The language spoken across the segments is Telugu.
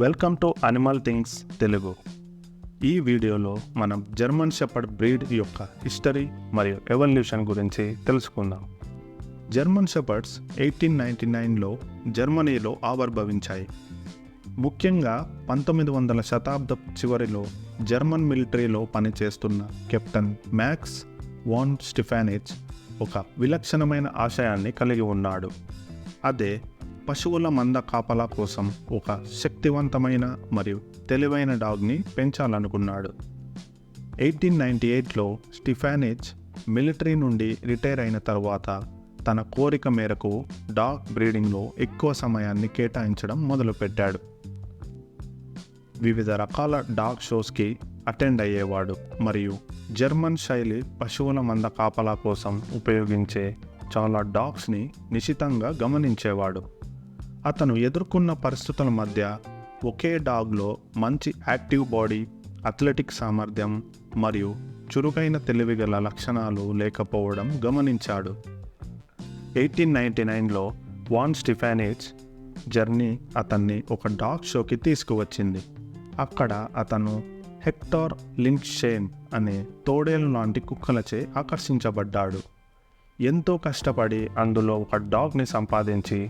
Welcome to animal things Telugu. ఈ వీడియోలో మనం జర్మన్ షెపర్డ్ బ్రీడ్ యొక్క హిస్టరీ మరియు ఎవల్యూషన్ గురించి తెలుసుకుందాం. జర్మన్ షెపర్డ్స్ 1899లో జర్మనీలో ఆవిర్భవించాయి. ముఖ్యంగా 1900వ శతాబ్దపు చివరిలో జర్మన్ మిలిటరీలో పనిచేస్తున్న కెప్టెన్ మ్యాక్స్ వాన్ స్టిఫానిచ్ ఒక విలక్షణమైన ఆశయాన్ని కలిగి ఉన్నాడు. అదే పశువుల మంద కాపలా కోసం ఒక శక్తివంతమైన మరియు తెలివైన డాగ్ని పెంచాలనుకున్నాడు. 1898లో స్టిఫానిచ్ మిలిటరీ నుండి రిటైర్ అయిన తర్వాత తన కోరిక మేరకు డాగ్ బ్రీడింగ్లో ఎక్కువ సమయాన్ని కేటాయించడం మొదలుపెట్టాడు. వివిధ రకాల డాగ్ షోస్కి అటెండ్ అయ్యేవాడు మరియు జర్మన్ శైలి పశువుల మంద కాపలా కోసం ఉపయోగించే చాలా డాగ్స్ని నిశితంగా గమనించేవాడు. అతను ఎదుర్కొన్న పరిస్థితుల మధ్య ఒకే డాగ్లో మంచి యాక్టివ్ బాడీ, అథ్లెటిక్ సామర్థ్యం మరియు చురుకైన తెలివిగల లక్షణాలు లేకపోవడం గమనించాడు. 1899లో వాన్ స్టిఫానిచ్ జర్నీ అతన్ని ఒక డాగ్ షోకి తీసుకువచ్చింది. అక్కడ అతను హెక్టార్ లింక్షేన్ అనే తోడేలు లాంటి కుక్కలచే ఆకర్షించబడ్డాడు. ఎంతో కష్టపడి అందులో ఒక డాగ్ని సంపాదించి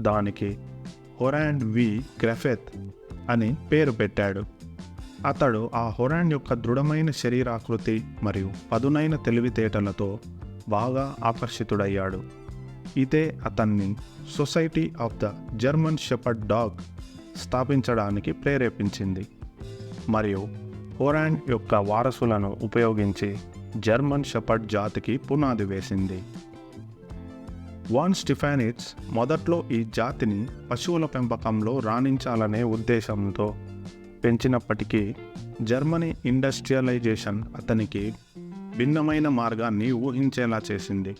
దానికి హొరాండ్ వి గ్రెఫెత్ అని పేరు పెట్టాడు. అతడు ఆ హొరాండ్ యొక్క దృఢమైన శరీరాకృతి మరియు పదునైన తెలివితేటలతో బాగా ఆకర్షితుడయ్యాడు. ఇదే అతన్ని society of the German shepherd dog స్థాపించడానికి ప్రేరేపించింది మరియు హొరాండ్ యొక్క వారసులను ఉపయోగించి జర్మన్ షెపర్డ్ జాతికి పునాది వేసింది. వాన్ స్టిఫానిచ్ మొదట్లో ఈ జాతిని పశువుల పెంపకంలో రాణించాలనే ఉద్దేశంతో పెంచినప్పటికీ జర్మనీ ఇండస్ట్రియలైజేషన్ అతనికి భిన్నమైన మార్గాన్ని ఊహించేలా చేసింది.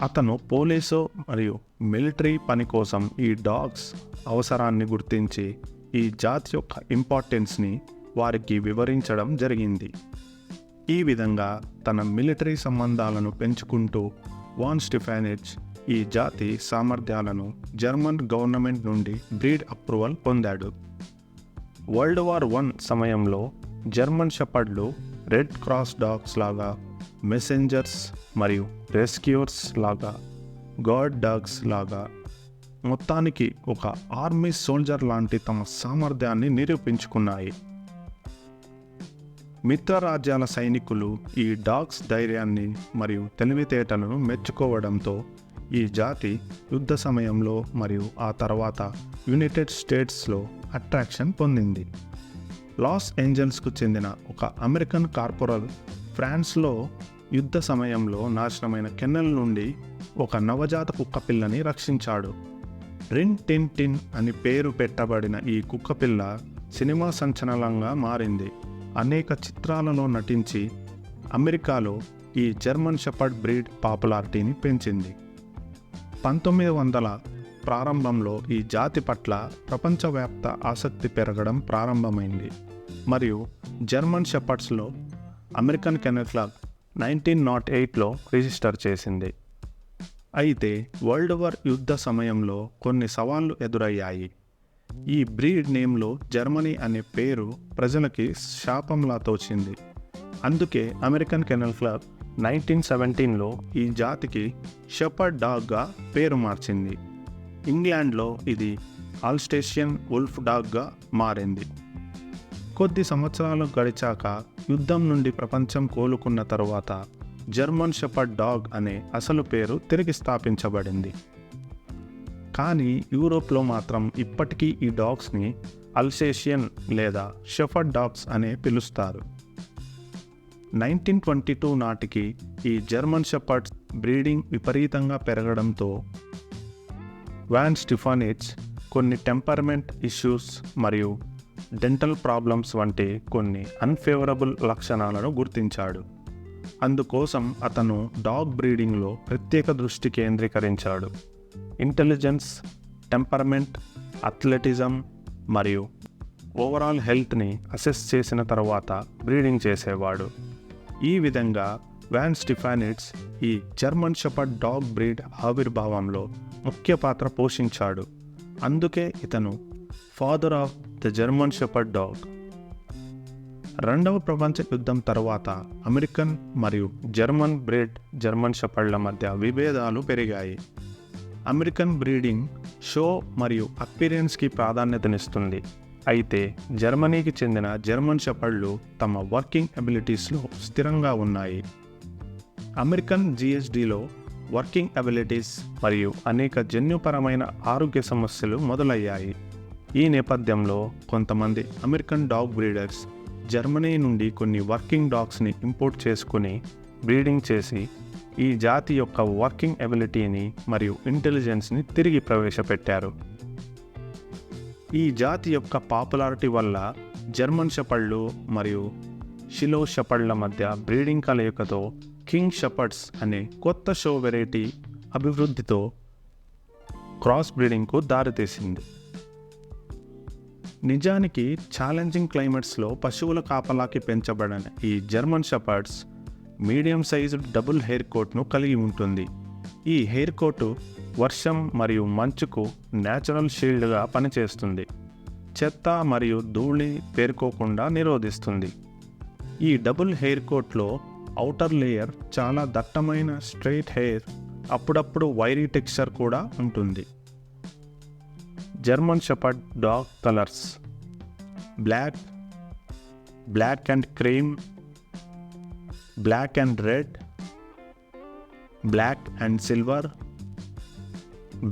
అతను పోలీసు మరియు మిలిటరీ పని కోసం ఈ డాగ్స్ అవసరాన్ని గుర్తించి ఈ జాతి యొక్క ఇంపార్టెన్స్ని వారికి వివరించడం జరిగింది. ఈ విధంగా తన మిలిటరీ సంబంధాలను పెంచుకుంటూ వాన్ స్టిఫానిచ్ ఈ జాతి సామర్థ్యాలను జర్మన్ గవర్నమెంట్ నుండి బ్రీడ్ అప్రూవల్ పొందాడు. వరల్డ్ వార్ I సమయంలో జర్మన్ షెపర్డ్లు రెడ్ క్రాస్ డాగ్స్ లాగా, మెసెంజర్స్ మరియు రెస్క్యూర్స్ లాగా, గార్డ్ డాగ్స్ లాగా మొత్తానికి ఒక ఆర్మీ సోల్జర్ లాంటి తమ సామర్థ్యాన్ని నిరూపించుకున్నాయి. మిత్ర రాజ్యాల సైనికులు ఈ డాగ్స్ ధైర్యాన్ని మరియు తెలివితేటలను మెచ్చుకోవడంతో ఈ జాతి యుద్ధ సమయంలో మరియు ఆ తర్వాత యునైటెడ్ స్టేట్స్లో అట్రాక్షన్ పొందింది. లాస్ ఏంజల్స్కు చెందిన ఒక అమెరికన్ కార్పొరల్ ఫ్రాన్స్లో యుద్ధ సమయంలో నాశనమైన కెన్నెల్ నుండి ఒక నవజాత కుక్కపిల్లని రక్షించాడు. రిన్ టిన్ టిన్ అని పేరు పెట్టబడిన ఈ కుక్కపిల్ల సినిమా సంచలనంగా మారింది. అనేక చిత్రాలలో నటించి అమెరికాలో ఈ జర్మన్ షెపర్డ్ బ్రీడ్ పాపులారిటీని పెంచింది. 1900 ప్రారంభంలో ఈ జాతి పట్ల ప్రపంచవ్యాప్త ఆసక్తి పెరగడం ప్రారంభమైంది మరియు జర్మన్ షెపర్డ్స్లో అమెరికన్ కెన్నెల్ క్లబ్ 1908లో రిజిస్టర్ చేసింది. అయితే వరల్డ్ వార్ యుద్ధ సమయంలో కొన్ని సవాళ్లు ఎదురయ్యాయి. ఈ బ్రీడ్ నేమ్లో జర్మనీ అనే పేరు ప్రజలకి శాపంలా తోచింది. అందుకే అమెరికన్ కెన్నెల్ క్లబ్ 1917లో ఈ జాతికి షెపర్డ్ డాగ్గా పేరు మార్చింది. ఇంగ్లాండ్లో ఇది ఆల్స్టేషియన్ వుల్ఫ్ డాగ్గా మారింది. కొద్ది సంవత్సరాలు గడిచాక యుద్ధం నుండి ప్రపంచం కోలుకున్న తరువాత జర్మన్ షెపర్డ్ డాగ్ అనే అసలు పేరు తిరిగి స్థాపించబడింది. కానీ యూరోప్లో మాత్రం ఇప్పటికీ ఈ డాగ్స్ని అల్సేషియన్ లేదా షెపర్డ్ డాగ్స్ అనే పిలుస్తారు. 1922 నాటికి ఈ జర్మన్ షెపర్డ్స్ బ్రీడింగ్ విపరీతంగా పెరగడంతో వాన్ స్టిఫానిచ్ కొన్ని టెంపర్మెంట్ ఇష్యూస్ మరియు డెంటల్ ప్రాబ్లమ్స్ వంటి కొన్ని అన్ఫేవరబుల్ లక్షణాలను గుర్తించాడు. అందుకోసం అతను డాగ్ బ్రీడింగ్లో ప్రత్యేక దృష్టి కేంద్రీకరించాడు. ఇంటెలిజెన్స్, టెంపర్మెంట్, అథ్లెటిజం మరియు ఓవరాల్ హెల్త్ని అసెస్ చేసిన తర్వాత బ్రీడింగ్ చేసేవాడు. ఈ విధంగా వాన్ స్టిఫానిచ్ ఈ జర్మన్ షెపర్డ్ డాగ్ బ్రీడ్ ఆవిర్భావంలో ముఖ్య పాత్ర పోషించాడు. అందుకే ఇతను father of the German shepherd dog. రెండవ ప్రపంచ యుద్ధం తర్వాత అమెరికన్ మరియు జర్మన్ బ్రీడ్ జర్మన్ షెపర్డ్ల మధ్య విభేదాలు పెరిగాయి. అమెరికన్ బ్రీడింగ్ షో మరియు అపీరెన్స్కి ప్రాధాన్యతనిస్తుంది. అయితే జర్మనీకి చెందిన జర్మన్ షెపర్డ్లు తమ వర్కింగ్ అబిలిటీస్లో స్థిరంగా ఉన్నాయి. అమెరికన్ జిఎస్డిలో వర్కింగ్ అబిలిటీస్ మరియు అనేక జన్యుపరమైన ఆరోగ్య సమస్యలు మొదలయ్యాయి. ఈ నేపథ్యంలో కొంతమంది అమెరికన్ డాగ్ బ్రీడర్స్ జర్మనీ నుండి కొన్ని వర్కింగ్ డాగ్స్ని ఇంపోర్ట్ చేసుకుని బ్రీడింగ్ చేసి ఈ జాతి యొక్క వర్కింగ్ ఎబిలిటీని మరియు ఇంటెలిజెన్స్ని తిరిగి ప్రవేశపెట్టారు. ఈ జాతి యొక్క పాపులారిటీ వల్ల జర్మన్ షెపర్డ్లు మరియు షిలో షెపర్డ్ల మధ్య బ్రీడింగ్ కలయికతో కింగ్ షెపర్డ్స్ అనే కొత్త షో వెరైటీ అభివృద్ధితో క్రాస్ బ్రీడింగ్కు దారితీసింది. నిజానికి ఛాలెంజింగ్ క్లైమేట్స్లో పశువుల కాపలాకి పెంచబడిన ఈ German shepherds medium size double hair కోట్ను కలిగి ఉంటుంది. ఈ హెయిర్ కోటు వర్షం మరియు మంచుకు న్యాచురల్ షీల్డ్గా పనిచేస్తుంది. చెత్త మరియు ధూళి పేరుకోకుండా నిరోధిస్తుంది. ఈ డబుల్ హెయిర్ కోట్లో ఔటర్ లేయర్ చాలా దట్టమైన స్ట్రెయిట్ హెయిర్, అప్పుడప్పుడు వైరీ టెక్స్చర్ కూడా ఉంటుంది. German shepherd dog colours: black and cream, black and red, black and silver,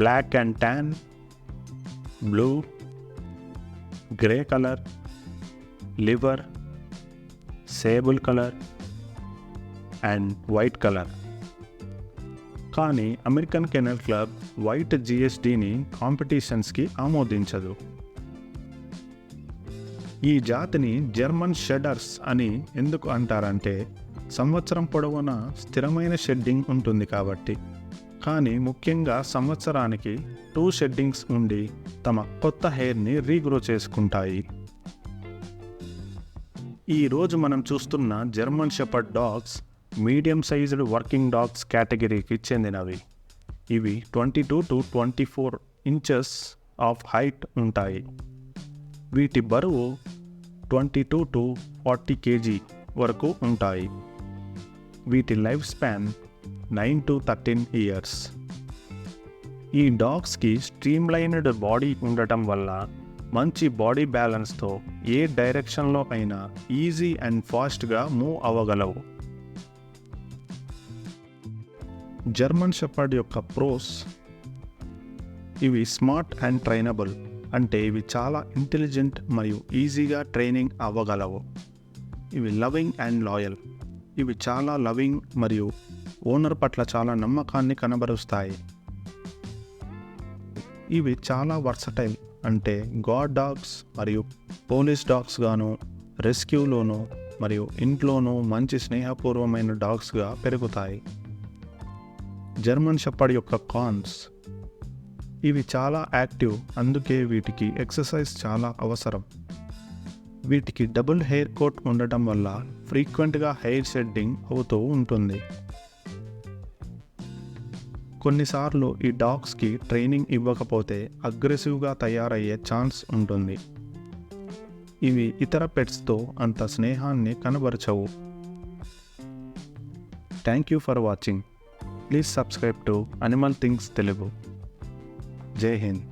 black and tan, blue, grey colour, liver, sable colour and white colour. కానీ అమెరికన్ కెనల్ క్లబ్ వైట్ జిఎస్డిని కాంపిటీషన్స్కి ఆమోదించదు. ఈ జాతిని జర్మన్ షెడర్స్ అని ఎందుకు అంటారంటే సంవత్సరం పొడవునా స్థిరమైన షెడ్డింగ్ ఉంటుంది కాబట్టి. కానీ ముఖ్యంగా సంవత్సరానికి 2 షెడ్డింగ్స్ ఉండి తమ కొత్త హెయిర్ని రీగ్రో చేసుకుంటాయి. ఈరోజు మనం చూస్తున్న German shepherd dogs medium sized working dogs కేటగిరీకి చెందినవి. ఇవి 22 to 24 ఇంచెస్ ఆఫ్ హైట్ ఉంటాయి. వీటి బరువు 22 to 40 kg వరకు ఉంటాయి. వీటి లైఫ్ స్పాన్ 9 to 13 years. ఈ డాగ్స్కి స్ట్రీమ్లైన్డ్ బాడీ ఉండటం వల్ల మంచి బాడీ బ్యాలెన్స్తో ఏ డైరెక్షన్లో అయినా ఈజీ అండ్ ఫాస్ట్గా మూవ్ అవ్వగలవు. జర్మన్ షెపర్డ్ యొక్క ప్రోస్: ఇవి స్మార్ట్ అండ్ ట్రైనబుల్, అంటే ఇవి చాలా ఇంటెలిజెంట్ మరియు ఈజీగా ట్రైనింగ్ అవ్వగలవు. ఇవి లవింగ్ అండ్ లాయల్, ఇవి చాలా లవింగ్ మరియు ఓనర్ పట్ల చాలా నమ్మకాన్ని కనబరుస్తాయి. ఇవి చాలా వర్సటైల్, అంటే గార్డ్ డాగ్స్ మరియు పోలీస్ డాగ్స్ గాను, రెస్క్యూలోనూ మరియు ఇంట్లోనూ మంచి స్నేహపూర్వమైన డాగ్స్గా పెరుగుతాయి. జర్మన్ షెపర్డ్ యొక్క కాన్స్: ఇవి చాలా యాక్టివ్, అందుకే వీటికి ఎక్సర్సైజ్ చాలా అవసరం. వీటికి డబుల్ హెయిర్ కోట్ ఉండటం వల్ల ఫ్రీక్వెంట్గా హెయిర్ షెడ్డింగ్ అవుతూ ఉంటుంది. కొన్నిసార్లు ఈ డాగ్స్కి ట్రైనింగ్ ఇవ్వకపోతే అగ్రెసివ్గా తయారయ్యే ఛాన్స్ ఉంటుంది. ఇవి ఇతర పెట్స్తో అంత స్నేహాన్ని కనబరచవు. Thank you for watching. Please subscribe to Animal Things Telugu. Jai Hind.